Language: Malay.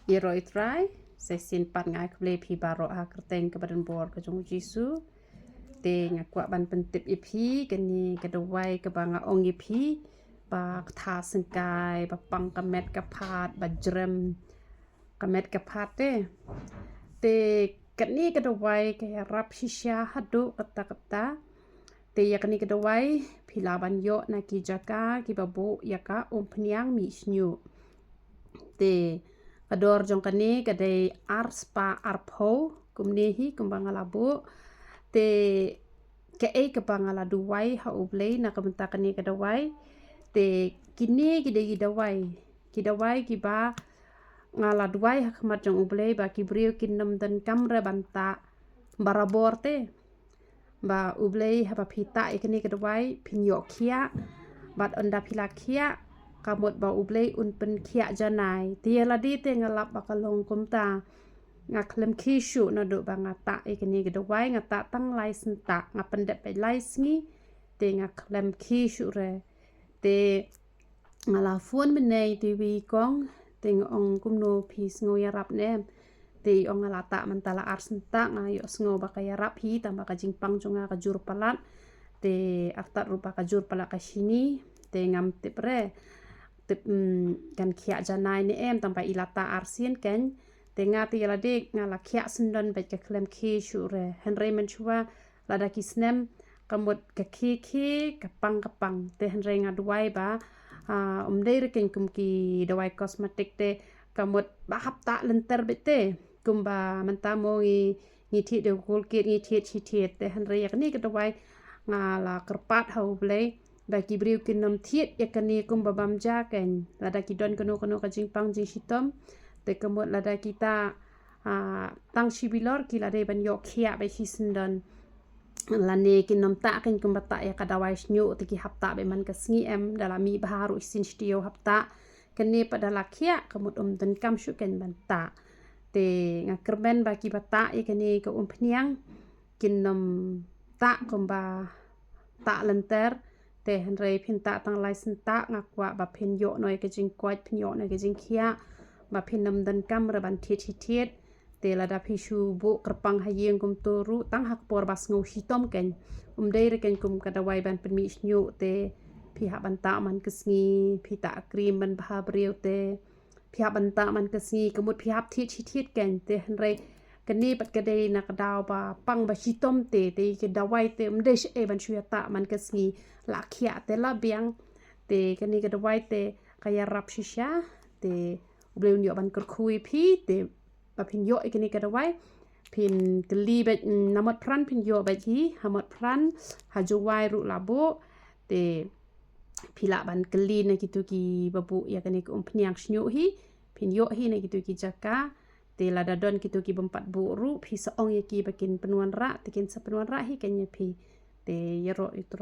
Iro itrai, sesin pat ngai kble pi baro ha kerteng ke badan bor ke jong Jisu. Te ngakwa ban pentip ipi keni kedawai ke banga ong ipi ba tha sengkai ba pang kamet kapat ba jrem kamet kapat te keni kedawai ke rap shisha hadu kata te yakni kedawai pilaban yo na ki jaka ki babu yaka peniang mi snyu te kador jong kani kadai arspa arpo kumnehi kumbang labu te ke kepangala duwai ha ublei na kamenta kani kadawai te kini kidawai kiba ngala duwai ha khamat jong ublei ba kibriu kinam dan kamre banta barabor te ba ublei ha ba pita ikani kadawai pinyo kia bat onda pila kia kamut ba ublei pen kia janai tia ladi te ngalap bakalong kumta ngaklem kishu na do ba ngata ikani kadawai ngata tang lai senta ngapendep lai sngi te ngaklem kishu re te ngala fuan menei ti wi kong te ngong kumno pis ngoyarap nem te ong ngala mentala arsenta ngayo sngo ba kayarap hi tamba ka jingpang jonga ka jur palat te aftar rupa ka jur palat ka sini te ngam tepre kan kia janai ni tamba ilata arsin ken te ngati yalade ngala kia sendon bet ke klem ki shure henry menchua lada kisnem kamut ke ki kapang te henry ngaduai ba umdeir ken kumki dawai kosmetik te kamut ba hapta lenter bete kumba mentamo ngi thi de kulkit ngi thi te henry yakni ke dawai ngala kerpat hau blei ba kibriu kinom thiet yakani kumba bamja ken lada kidon kono ka jingpang jing sitom te kemut lada kita tang shibilor ki lada ban yok khia ba hisendon lane kinom ta ken kumbata ya kadawai snyu te ki hapta be man kasngi dalami baharu isin stio hapta kene pada lakhia kemut den kam shu ken banta te ngakerben ba ki bata ikani ke pniang kinom ta kumba ta lenter te henry pinta tang lai senta ngakwa ba pin yo noi ke jing kwat pin yo noi ke jing khia ba pinam dan kam ra ban thiet te lada pishu bu kerpang hayeng kum toru tang hak por bas ngau hitom ken deir ken kum kadawai ban permi snyu te pihak banta man kesngi pita krim ban baha briu te pihak banta man kesngi kemut pihak thiet ken te henry keni pat kadai nak daw ba pang ba hitom te ke dawai te mdesh ban syata man kesngi la khia te la biang te kani kadawai te kaya rap shisha te ubleu nyo ban kerkhui pi te ba pin yo ikani kadawai pin keli bet namot pran pin yo bet hi hamot pran hajuwai ru labo te pila ban keli na gitu ki babu ya kani ko pniang snyu hi pin yo hi na gitu ki jaka te lada don gitu ki bempat buru pi seong ya ki bakin penuan ra tekin sepenuan ra hi kanya pi te yero itu